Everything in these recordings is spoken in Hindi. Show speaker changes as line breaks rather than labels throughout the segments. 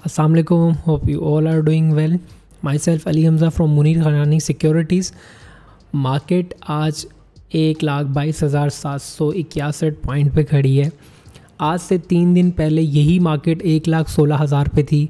Assalamu alaikum, hope you all are doing well. Myself Ali Hamza from Munir Kharani Securities. Market आज 1,22,761 पॉइंट पे खड़ी है। आज से 3 दिन पहले यही मार्केट 1,16,000 पे थी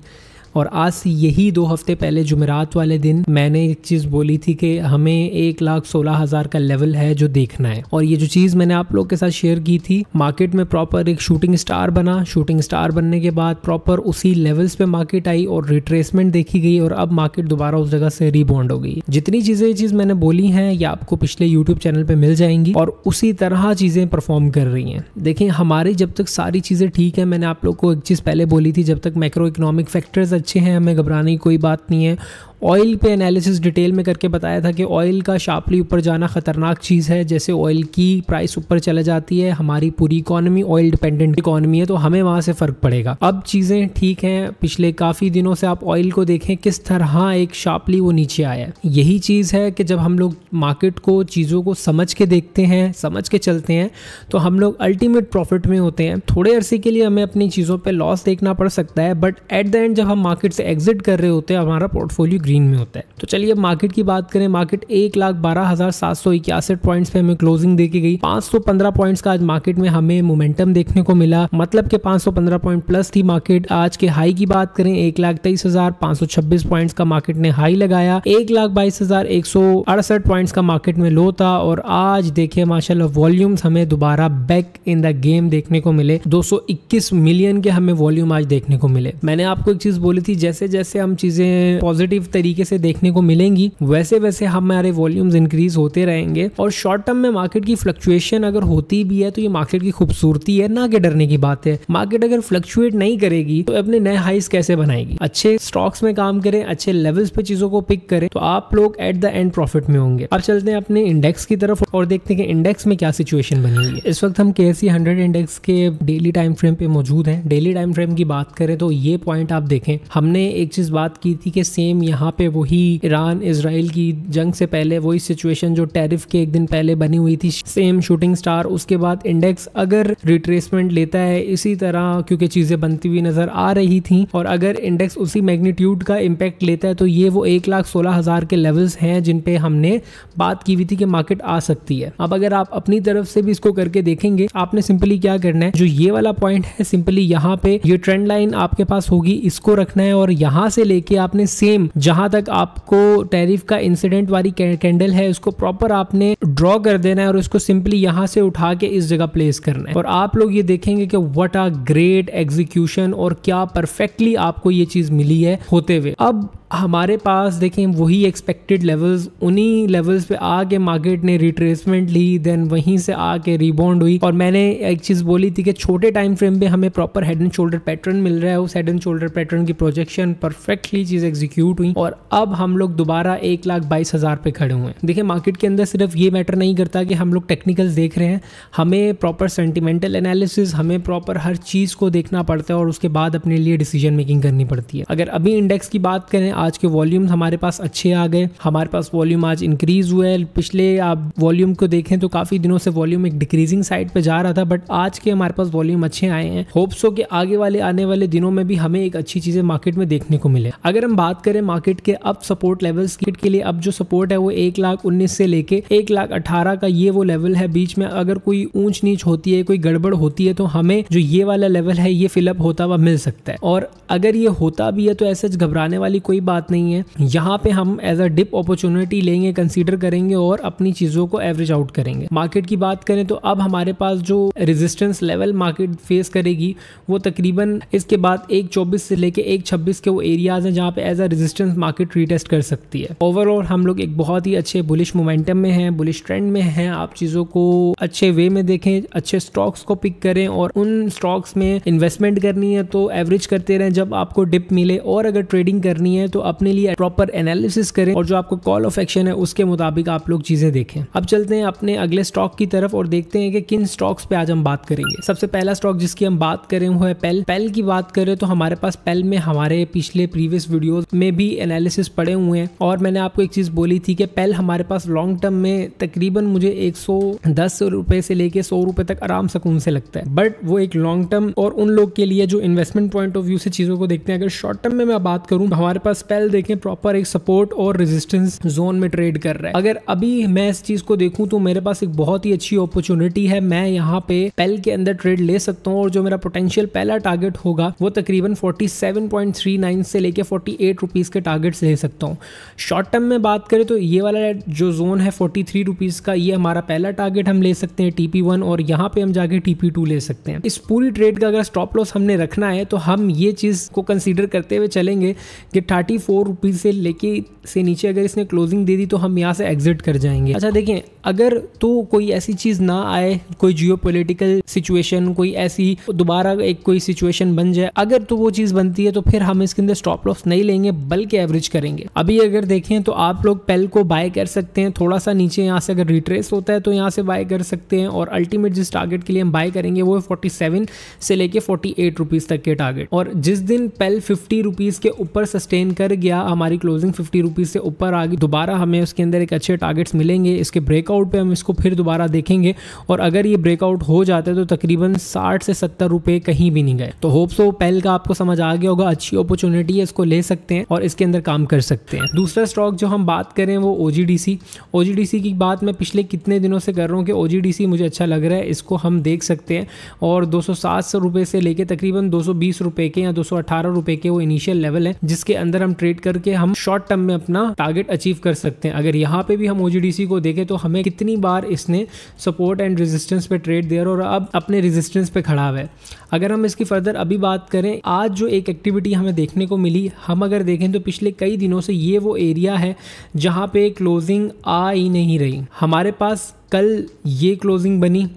और आज से यही 2 हफ्ते पहले जुमेरात वाले दिन मैंने एक चीज़ बोली थी कि हमें 1,16,000 का लेवल है जो देखना है। और ये जो चीज़ मैंने आप लोग के साथ शेयर की थी, मार्केट में प्रॉपर एक शूटिंग स्टार बना। शूटिंग स्टार बनने के बाद प्रॉपर उसी लेवल्स पे मार्केट आई और रिट्रेसमेंट देखी गई और अब मार्केट दोबारा उस जगह से रीबाउंड हो गई। जितनी चीज़ें ये चीज़ मैंने बोली हैं ये आपको पिछले यूट्यूब चैनल पर मिल जाएंगी और उसी तरह चीज़ें परफॉर्म कर रही हैं। देखिए, हमारी जब तक सारी चीज़ें ठीक है, मैंने आप लोग को एक चीज़ पहले बोली थी, जब तक मैक्रो इकोनॉमिक फैक्टर्स अच्छे हैं हमें घबराने की कोई बात नहीं है। ऑयल पे एनालिसिस डिटेल में करके बताया था कि ऑयल का शार्पली ऊपर जाना ख़तरनाक चीज़ है। जैसे ऑयल की प्राइस ऊपर चले जाती है, हमारी पूरी इकॉनमी ऑयल डिपेंडेंट इकॉनमी है, तो हमें वहाँ से फ़र्क पड़ेगा। अब चीज़ें ठीक हैं, पिछले काफ़ी दिनों से आप ऑयल को देखें किस तरह एक शार्पली वो नीचे आया है। यही चीज़ है कि जब हम लोग मार्केट को चीज़ों को समझ के देखते हैं, समझ के चलते हैं, तो हम लोग अल्टीमेट प्रॉफिट में होते हैं। थोड़े अरसे के लिए हमें अपनी चीज़ों पर लॉस देखना पड़ सकता है, बट एट द एंड जब हम मार्केट से एग्जिट कर रहे होते हैं हमारा पोर्टफोलियो ग्रीन में होता है। तो चलिए अब मार्केट की बात करें। मार्केट 1,12,761 पॉइंट्स पे हमें क्लोजिंग देखी गई। 515 पॉइंट्स का आज मार्केट में हमें मोमेंटम देखने को मिला, मतलब कि 515 पॉइंट प्लस थी मार्केट। आज के हाई की बात करें 1,23,526 पॉइंट्स का मार्केट ने हाई लगाया। 1,22,168 पॉइंट्स का मार्केट में लो था और आज देखिए माशाल्लाह वॉल्यूम्स हमें दोबारा बैक इन द गेम देखने को मिले। 221 मिलियन के हमें वॉल्यूम आज देखने को मिले। मैंने आपको एक चीज बोली थी, जैसे जैसे हम चीजें पॉजिटिव तरीके से देखने को मिलेंगी वैसे वैसे हमारे वॉल्यूम्स इंक्रीज होते रहेंगे। और शॉर्ट टर्म में मार्केट की फ्लक्चुएशन अगर होती भी है तो ये मार्केट की खूबसूरती है, ना कि डरने की बात है। मार्केट अगर फ्लक्चुएट नहीं करेगी तो अपने नए हाइस कैसे बनाएगी। अच्छे स्टॉक्स में काम करें, अच्छे लेवल्स पे चीजों को पिक करें तो आप लोग एट द एंड प्रॉफिट में होंगे। अब चलते हैं अपने इंडेक्स की तरफ और देखते हैं कि इंडेक्स में क्या सिचुएशन बनी हुई है। इस वक्त हम KSE 100 इंडेक्स के डेली टाइम फ्रेम पे मौजूद हैं। डेली टाइम फ्रेम की बात करें तो ये पॉइंट आप देखें, हमने एक चीज बात की थी कि सेम यहाँ पे वही ईरान इजराइल की जंग से पहले वही सिचुएशन जो टैरिफ के एक दिन पहले बनी हुई थी, सेम शूटिंग स्टार। उसके बाद इंडेक्स अगर रिट्रेसमेंट लेता है इसी तरह, क्योंकि चीजें बनती हुई नजर आ रही थी, और अगर इंडेक्स उसी मैग्नीट्यूड का इम्पैक्ट लेता है तो ये वो 1,16,000 के लेवल्स हैं जिन पे हमने बात की हुई थी कि मार्केट आ सकती है। अब अगर आप अपनी तरफ से भी इसको करके देखेंगे, आपने सिंपली क्या करना है, जो ये वाला पॉइंट है सिंपली यहाँ पे ये ट्रेंड लाइन आपके पास होगी, इसको रखना है और यहाँ से लेके आपने सेम जहां तक आपको टैरिफ का इंसिडेंट वाली कैंडल है उसको प्रॉपर आपने ड्रॉ कर देना है और उसको सिंपली यहां से उठा के इस जगह प्लेस करना है। और आप लोग ये देखेंगे कि व्हाट अ ग्रेट एग्जीक्यूशन और क्या परफेक्टली आपको ये चीज मिली है होते हुए। अब हमारे पास देखें वही एक्सपेक्टेड लेवल्स, उन्हीं लेवल्स पे आके मार्केट ने रिट्रेसमेंट ली, देन वहीं से आके रिबाउंड हुई। और मैंने एक चीज बोली थी कि छोटे टाइम फ्रेम पे हमें proper head and shoulder pattern मिल रहा है, उस हेड एंड शोल्डर पैटर्न की प्रोजेक्शन परफेक्टली चीज एग्जीक्यूट हुई और अब हम लोग दोबारा 1,22,000 पे खड़े हुए हैं। देखिए, मार्केट के अंदर सिर्फ ये मैटर नहीं करता कि हम लोग टेक्निकल्स देख रहे हैं, हमें प्रॉपर सेंटिमेंटल एनालिसिस, हमें प्रॉपर हर चीज को देखना पड़ता है और उसके बाद अपने लिए डिसीजन मेकिंग करनी पड़ती है। अगर अभी इंडेक्स की बात करें, आज के वॉल्यूम हमारे पास अच्छे आ गए, हमारे पास वॉल्यूम आज इंक्रीज हुआ है। पिछले आप वॉल्यूम को देखें तो काफी दिनों से वॉल्यूम एक डिक्रीजिंग साइड पे जा रहा था, बट आज के हमारे पास वॉल्यूम अच्छे आए हैं। होप्स हो कि आगे वाले आने वाले दिनों में भी हमें एक अच्छी चीजें मार्केट में देखने को मिले। अगर हम बात करें मार्केट के अब सपोर्ट लेवल्स के लिए, अब जो सपोर्ट है वो 1,19,000 से लेके 1,18,000 का ये वो लेवल है। बीच में अगर कोई ऊंच नीच होती है, कोई गड़बड़ होती है तो हमें जो ये वाला लेवल है ये फिलअप होता हुआ मिल सकता है। और अगर ये होता भी है तो ऐसे घबराने वाली कोई बात नहीं है। यहाँ पे हम एज अ डिप अपॉर्चुनिटी लेंगे, कंसीडर करेंगे और अपनी चीजों को एवरेज आउट करेंगे। मार्केट की बात करें तो अब हमारे पास जो रेजिस्टेंस लेवल मार्केट फेस करेगी वो तकरीबन इसके बाद 1,24 से लेके 1,26 के वो एरियाज हैं जहाँ पे as a resistance market retest कर सकती है। ओवरऑल हम लोग एक बहुत ही अच्छे बुलिश मोमेंटम में हैं, बुलिश ट्रेंड में हैं। आप चीजों को अच्छे वे में देखें, अच्छे स्टॉक्स को पिक करें और उन स्टॉक्स में इन्वेस्टमेंट करनी है तो एवरेज करते रहें जब आपको डिप मिले, और अगर ट्रेडिंग करनी है तो अपने लिए प्रॉपर एनालिसिस करें और जो आपको कॉल ऑफ एक्शन है उसके मुताबिक आप लोग चीजें देखें। अब चलते हैं अपने अगले स्टॉक की तरफ और देखते हैं कि किन स्टॉक्स पे आज हम बात करेंगे। सबसे पहला स्टॉक जिसकी हम बात करें वो है पेल। पेल की बात करें तो हमारे पास पेल में हमारे पिछले प्रीवियस वीडियोस में भी एनालिसिस पड़े हुए हैं और मैंने आपको एक चीज बोली थी कि पेल हमारे पास लॉन्ग टर्म में तकरीबन मुझे 110 रुपए से लेके 100 रुपए तक आराम सुकून से लगता है, बट वो एक लॉन्ग टर्म और उन लोग के लिए जो इन्वेस्टमेंट पॉइंट ऑफ व्यू से चीजों को देखते हैं। अगर शॉर्ट टर्म में मैं बात करूं तो हमारे पास पेल देखें प्रॉपर एक सपोर्ट और रेजिस्टेंस जोन में ट्रेड कर रहा है। अगर अभी मैं इस चीज को देखूं तो मेरे पास एक बहुत ही अच्छी अपॉर्चुनिटी है, मैं यहाँ पे पेल के अंदर ट्रेड ले सकता हूँ और जो मेरा पोटेंशियल पहला टारगेट होगा वो तकरीबन 47.39 से लेके 48 रुपीज के टारगेट्स ले सकता हूँ। शॉर्ट टर्म में बात करें तो ये वाला जो जोन है 43 रुपीज का, ये हमारा पहला टारगेट हम ले सकते हैं TP1 और यहाँ पे हम जाके TP2 ले सकते हैं। इस पूरी ट्रेड का अगर स्टॉप लॉस हमने रखना है तो हम ये चीज को कंसीडर करते हुए चलेंगे कि 34 रुपीज से लेके से नीचे अगर इसने क्लोजिंग दे दी तो हम यहाँ से एग्जिट कर जाएंगे। अच्छा देखें, अगर तो कोई ऐसी चीज ना आए, कोई जियोपॉलिटिकल सिचुएशन, कोई ऐसी दोबारा एक कोई सिचुएशन बन जाए, अगर तो वो चीज बनती है तो फिर हम इसके अंदर स्टॉप लॉस नहीं लेंगे बल्कि एवरेज करेंगे। अभी अगर देखें तो आप लोग पेल को बाय कर सकते हैं, थोड़ा सा नीचे यहाँ से अगर रिट्रेस होता है तो यहाँ से बाय कर सकते हैं और अल्टीमेट जिस टारगेट के लिए हम बाय करेंगे वो है 47 से लेके 48 रुपीज तक के टारगेट। और जिस दिन पेल 50 रुपीज के ऊपर सस्टेन कर गया, हमारी क्लोजिंग 50 रुपीज से ऊपर आ गई, दोबारा हमें उसके अंदर एक अच्छे टारगेट्स मिलेंगे। इसके ब्रेकआउट पे हम इसको फिर दोबारा देखेंगे और अगर ये ब्रेकआउट हो जाता है तो तकरीबन 60 से 70 रुपए कहीं भी नहीं गए। तो होप सो पेल का आपको समझ आ गया होगा, अच्छी अपॉर्चुनिटी है, इसको ले सकते हैं और इसके अंदर काम कर सकते हैं। दूसरा स्टॉक जो हम बात करें वो OGDC की बात मैं पिछले कितने दिनों से कर रहा हूँ कि OGDC मुझे अच्छा लग रहा है, इसको हम देख सकते हैं और 207 रुपए से लेके तकरीबन 220 रुपए के या 218 रुपए के वो इनिशियल लेवल है जिसके अंदर हम ट्रेड करके हम शॉर्ट टर्म में अपना टारगेट अचीव कर सकते हैं। अगर यहाँ पे भी हम OGDC को देखें तो हमें कितनी बार इसने सपोर्ट एंड रेजिस्टेंस पे ट्रेड दिया और अब अपने रेजिस्टेंस पे खड़ा हुआ है। अगर हम इसकी फर्दर अभी बात करें, आज जो एक एक्टिविटी हमें देखने को मिली, हम अगर देखें तो पिछले कई दिनों से ये वो एरिया है जहाँ पे क्लोजिंग आ ही नहीं रही। हमारे पास कल ये क्लोजिंग बनी,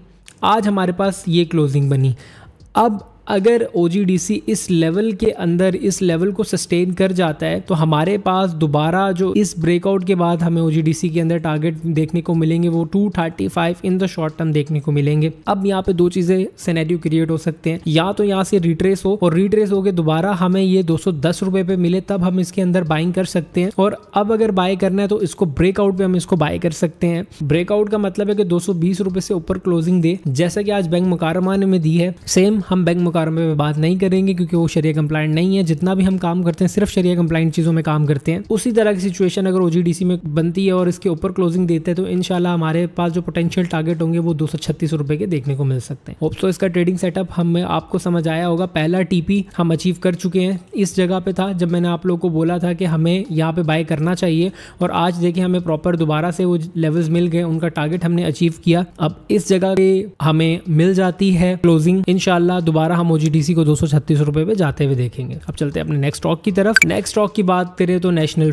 आज हमारे पास ये क्लोजिंग बनी। अब अगर OGDC इस लेवल के अंदर इस लेवल को सस्टेन कर जाता है तो हमारे पास दोबारा जो इस ब्रेकआउट के बाद हमें OGDC के अंदर टारगेट देखने को मिलेंगे वो 235 इन द शॉर्ट टर्म देखने को मिलेंगे। अब यहाँ पे दो चीज़ें सिनेरियो क्रिएट हो सकते हैं, या तो यहाँ से रिट्रेस हो और रिट्रेस हो के दोबारा हमें ये 210 रुपए पे मिले तब हम इसके अंदर बाइंग कर सकते हैं, और अब अगर बाय करना है तो इसको ब्रेकआउट पे हम इसको बाय कर सकते हैं। ब्रेकआउट का मतलब है कि 220 रुपए से ऊपर क्लोजिंग दे, जैसा कि आज बैंक मुकारमा ने में दी है। सेम हम बैंक मुकारमा में बात नहीं करेंगे क्योंकि वो शरिया कंप्लाइंट नहीं है, जितना भी हम काम करते हैं सिर्फ शरिया कंप्लाइंट चीजों में काम करते हैं। उसी तरह की सिचुएशन अगर OGDC में बनती है और इसके ऊपर क्लोजिंग देते हैं तो इंशाल्लाह हमारे पास जो पोटेंशियल टारगेट होंगे वो 236 रुपए के देखने को मिल सकते हैं। होप सो इसका ट्रेडिंग सेटअप हमें आपको समझ आया होगा। पहला TP हम अचीव कर चुके हैं, इस जगह पे था जब मैंने आप लोगों को बोला था कि हमें यहाँ पे बाय करना चाहिए, और आज देखिए हमें प्रॉपर दोबारा से वो लेवल्स मिल गए, उनका टारगेट हमने अचीव किया। अब इस जगह पे हमें मिल जाती है क्लोजिंग, इंशाल्लाह दोबारा हम OGDC को 236 रुपए पे जाते हुए देखेंगे। अब चलते हैं अपने नेक्स्ट स्टॉक की तरफ। नेक्स्ट स्टॉक की बात करें तो नेशनल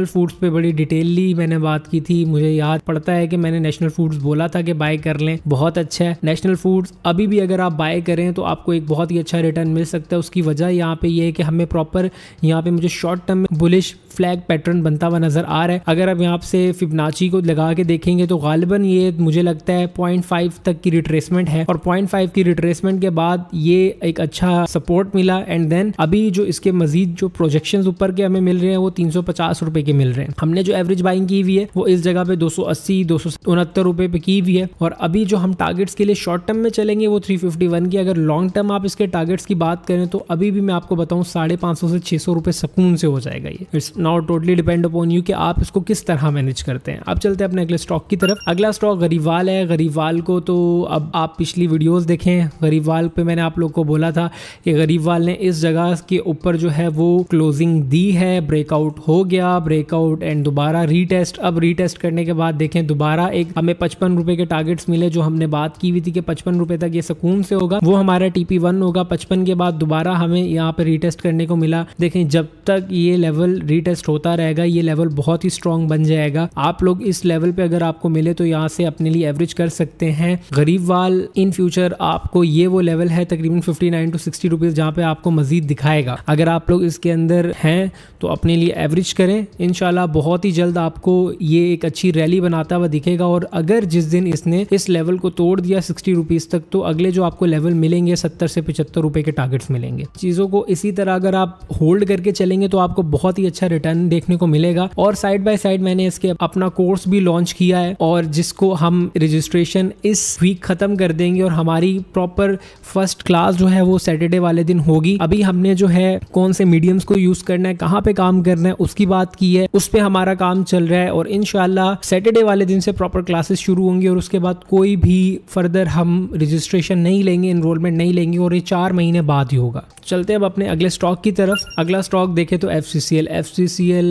फूड्स पे बड़ी डिटेलली मैंने बात की थी। मुझे याद पड़ता है कि मैंने नेशनल फूड्स बोला था कि बाय कर लें, बहुत अच्छा है नेशनल फूड्स। अभी भी अगर आप बाय करें तो आपको एक बहुत ही अच्छा रिटर्न मिल सकता है। उसकी वजह यहाँ पे ये है कि हमें प्रॉपर यहाँ पे मुझे शॉर्ट टर्म में बुलिश फ्लैग पैटर्न बनता हुआ नजर आ रहा है। अगर आप यहाँ से फिबोनाची को लगा के देखेंगे तो गालिबन ये मुझे लगता है 0.5 तक की रिट्रेसमेंट है, और 0.5 की रिट्रेसमेंट के बाद ये एक अच्छा सपोर्ट मिला, एंड देन अभी जो इसके मजीद जो प्रोजेक्शंस ऊपर के हमें मिल रहे हैं वो 350 रुपए के मिल रहे हैं। हमने जो एवरेज बाइंग की हुई है वो इस जगह पे 280-269 रुपए पे की हुई है, और अभी जो हम टारगेट्स के लिए शॉर्ट टर्म में चलेंगे वो 351 की। अगर लॉन्ग टर्म आप इसके टारगेट्स की बात करें तो अभी भी मैं आपको बताऊं 550 से 600 रुपए सुकून से हो जाएगा। ये it's now totally depend upon you कि आप इसको किस तरह मैनेज करते हैं। अब चलते हैं अपने अगले स्टॉक की तरफ। अगला स्टॉक गरीबवाल है। गरीबवाल को तो अब आप पिछली वीडियोस देखें, गरीबवाल पे मैंने आप लोग को बोला था कि गरीबवाल ने इस जगह के ऊपर जो है वो क्लोजिंग दी है, ब्रेकआउट हो गया, ब्रेकआउट एंड दोबारा रीटेस्ट। अब रीटेस्ट करने के बाद देखें दोबारा एक हमें 55 रुपए के टारगेट्स मिले, जो हमने बात की हुई थी कि 55 रुपए तक ये सुकून से होगा, वो हमारा TP1 होगा। 55 के बाद दोबारा हमें यहाँ पे रीटेस्ट करने को मिला। देखें जब तक ये लेवल रीटेस्ट होता रहेगा ये लेवल बहुत ही स्ट्रॉन्ग बन जाएगा। आप लोग इस लेवल पे अगर आपको मिले तो यहाँ से अपने लिए एवरेज कर सकते हैं। गरीबवाल इन फ्यूचर आपको ये वो लेवल है तकरीबन 59 to 60 रुपीज़ जहाँ पे आपको मजीद दिखाएगा। अगर आप लोग इसके अंदर हैं तो अपने लिए एवरेज करें, इंशाल्लाह बहुत ही जल्द आपको ये एक अच्छी रैली बनाता हुआ दिखेगा। और अगर जिस दिन इसने इस लेवल को तोड़ दिया 60 रुपीज़ तक, तो अगले जो आपको लेवल मिलेंगे 70 से 75 रुपए के टारगेट्स मिलेंगे। चीज़ों को इसी तरह अगर आप होल्ड करके चलेंगे तो आपको बहुत ही अच्छा रिटर्न देखने को मिलेगा। और साइड बाय साइड मैंने इसके अपना कोर्स भी लॉन्च किया है, और जिसको हम रजिस्ट्रेशन इस वीक खत्म कर देंगे और हमारी प्रॉपर फर्स्ट क्लास जो है वो सैटरडे वाले दिन होगी। अभी हमने जो है कौन से मीडियम्स को यूज करना है, कहाँ पे काम करना है, उसकी बात की है, उस पे हमारा काम चल रहा है। और इंशाल्लाह सैटरडे वाले दिन से प्रॉपर क्लासेस शुरू होंगी और उसके बाद कोई भी फर्दर हम रजिस्ट्रेशन नहीं लेंगे, एनरोलमेंट नहीं लेंगे, और ये 4 महीने बाद ही होगा। चलते हैं अब अपने अगले स्टॉक की तरफ। अगला स्टॉक देखें तो FCCL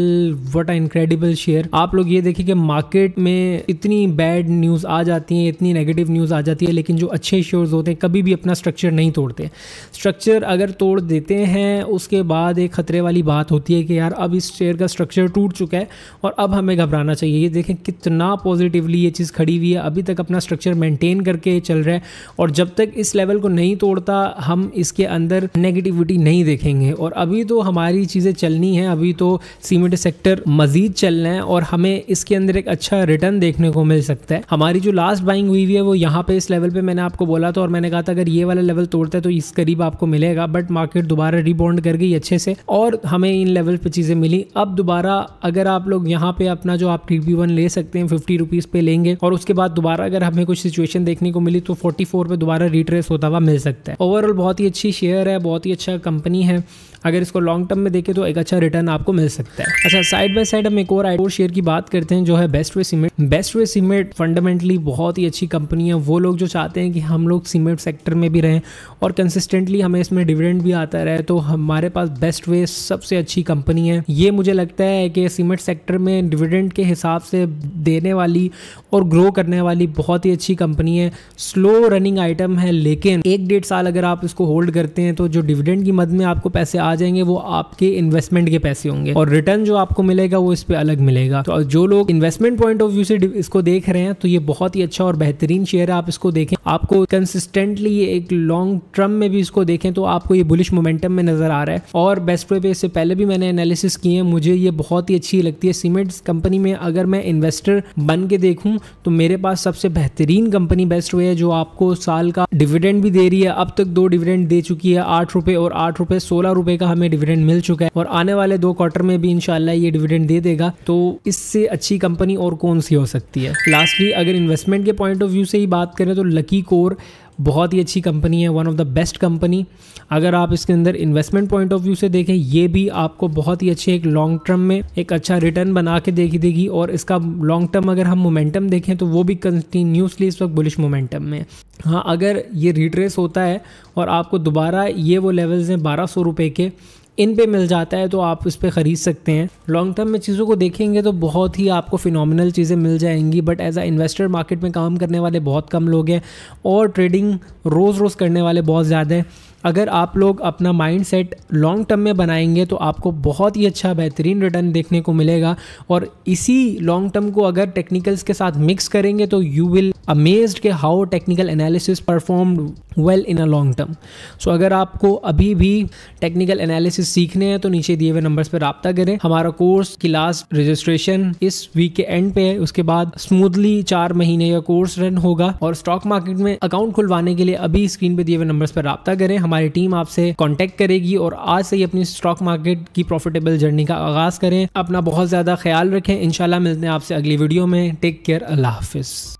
what a incredible share. आप लोग ये देखिए कि मार्केट में इतनी बैड न्यूज़ आ जाती है, इतनी नेगेटिव न्यूज़ आ जाती है, लेकिन जो अच्छे शेयर्स होते हैं कभी भी अपना स्ट्रक्चर नहीं तोड़ते। स्ट्रक्चर अगर तोड़ देते हैं उसके बाद एक खतरे वाली बात होती है कि यार अब इस शेयर का स्ट्रक्चर टूट चुका है और अब हमें घबराना चाहिए। ये देखें कितना पॉजिटिवली ये चीज़ खड़ी हुई है, अभी तक अपना स्ट्रक्चर मेंटेन करके चल रहा है, और जब तक इस लेवल को नहीं तोड़ता हम इसके अंदर नेगेटिविटी नहीं देखेंगे। और अभी तो हमारी चीज़ें चलनी है, अभी तो सीमेंट सेक्टर मजीद चलना है और हमें इसके अंदर एक अच्छा रिटर्न देखने को मिल सकता है। हमारी जो लास्ट बाइंग हुई है वो यहाँ पे इस लेवल पे मैंने आपको बोला था, और मैंने कहा था अगर ये वाला लेवल तोड़ता है तो इस करीब आपको मिलेगा, बट मार्केट दोबारा रिबाउंड कर गई अच्छे से और हमें इन लेवल पे चीज़ें मिली। अब दोबारा अगर आप लोग यहाँ पे अपना जो आप TP1 ले सकते हैं 50 रुपीज़ पे लेंगे, और उसके बाद दोबारा अगर हमें कुछ सिचुएशन देखने को मिली तो 44 पे दोबारा रिट्रेस होता हुआ मिल सकता है। ओवरऑल बहुत ही अच्छी शेयर है, बहुत ही अच्छा कंपनी है, अगर इसको लॉन्ग टर्म में देखें तो एक अच्छा रिटर्न आपको मिल सकता है। अच्छा, साइड बाय साइड हम एक और शेयर की बात करते हैं जो है best way cement. Best way cement fundamentally बहुत ही अच्छी कंपनी है। वो लोग जो चाहते हैं कि हम लोग सीमेंट सेक्टर में भी रहें और कंसिस्टेंटली हमें इसमें डिविडेंड भी आता रहे, तो हमारे पास बेस्ट वे सबसे अच्छी कंपनी है। ये मुझे लगता है कि सीमेंट सेक्टर में डिविडेंड के हिसाब से देने वाली और ग्रो करने वाली बहुत ही अच्छी कंपनी है। स्लो रनिंग आइटम है, लेकिन 1-1.5 साल अगर आप इसको होल्ड करते हैं तो जो डिविडेंड की मद में आपको पैसे आ जाएंगे वो आपके इन्वेस्टमेंट के पैसे होंगे, और रिटर्न जो आपको मिलेगा वो इस पे अलग मिलेगा। तो जो लोग इन्वेस्टमेंट पॉइंट ऑफ व्यू से इसको देख रहे हैं तो ये बहुत ही अच्छा और बेहतरीन शेयर है। आप इसको देखें, आपको कंसिस्टेंटली एक लॉन्ग टर्म में भी इसको देखें तो आपको ये बुलिश मोमेंटम में नजर आ रहा है। और बेस्ट वे पे इससे पहले भी मैंने एनालिसिस किए हैं, मुझे ये बहुत ही अच्छी लगती है। सीमेंट कंपनी में अगर मैं इन्वेस्टर बन के देखूं तो मेरे पास सबसे बेहतरीन कंपनी बेस्ट वे है, जो आपको साल का डिविडेंड भी दे रही है। अब तक 2 डिविडेंड दे चुकी है, 8 रुपए और 8 रुपए 16 रुपए का हमें डिविडेंड मिल चुका है, और आने वाले 2 क्वार्टर में भी इंशाल्लाह ये डिविडेंड दे देगा। तो इससे अच्छी कंपनी और कौन सी हो सकती है। लास्टली अगर इन्वेस्टमेंट के पॉइंट ऑफ व्यू से ही बात करें तो लकी कोर बहुत ही अच्छी कंपनी है, one of the best company. अगर आप इसके अंदर इन्वेस्टमेंट पॉइंट ऑफ व्यू से देखें, ये भी आपको बहुत ही अच्छे एक लॉन्ग टर्म में एक अच्छा रिटर्न बना के देगी, और इसका लॉन्ग टर्म अगर हम मोमेंटम देखें तो वो भी कंटिन्यूसली इस वक्त बुलिश मोमेंटम में। हाँ, अगर ये रिट्रेस होता है और आपको दोबारा ये वो लेवल्स हैं 1200 रुपये के, इन पे मिल जाता है तो आप इस पे ख़रीद सकते हैं। लॉन्ग टर्म में चीज़ों को देखेंगे तो बहुत ही आपको फिनोमिनल चीज़ें मिल जाएंगी, but as a investor market में काम करने वाले बहुत कम लोग हैं और ट्रेडिंग रोज़ करने वाले बहुत ज़्यादा हैं। अगर आप लोग अपना माइंड सेट लॉन्ग टर्म में बनाएंगे तो आपको बहुत ही अच्छा बेहतरीन रिटर्न देखने को मिलेगा, और इसी लॉन्ग टर्म को अगर टेक्निकल्स के साथ मिक्स करेंगे तो यू विल अमेज्ड के how technical analysis performed well in a long term. So अगर आपको अभी भी टेक्निकल एनालिसिस सीखने हैं तो नीचे दिए हुए नंबर्स पर रब्ता करें। हमारा कोर्स की लास्ट रजिस्ट्रेशन इस वीक के एंड पे है, उसके बाद स्मूथली 4 महीने का कोर्स रन होगा। और स्टॉक मार्केट में अकाउंट खुलवाने के लिए अभी स्क्रीन पे दिए हुए नंबर्स पर रब्ता करें, हमारी टीम आपसे कांटेक्ट करेगी और आज से ही अपनी स्टॉक मार्केट की प्रॉफिटेबल जर्नी का आगाज करें। अपना बहुत ज़्यादा ख्याल रखें, इंशाल्लाह मिलते हैं आपसे अगली वीडियो में। टेक केयर, अल्लाह हाफिज़।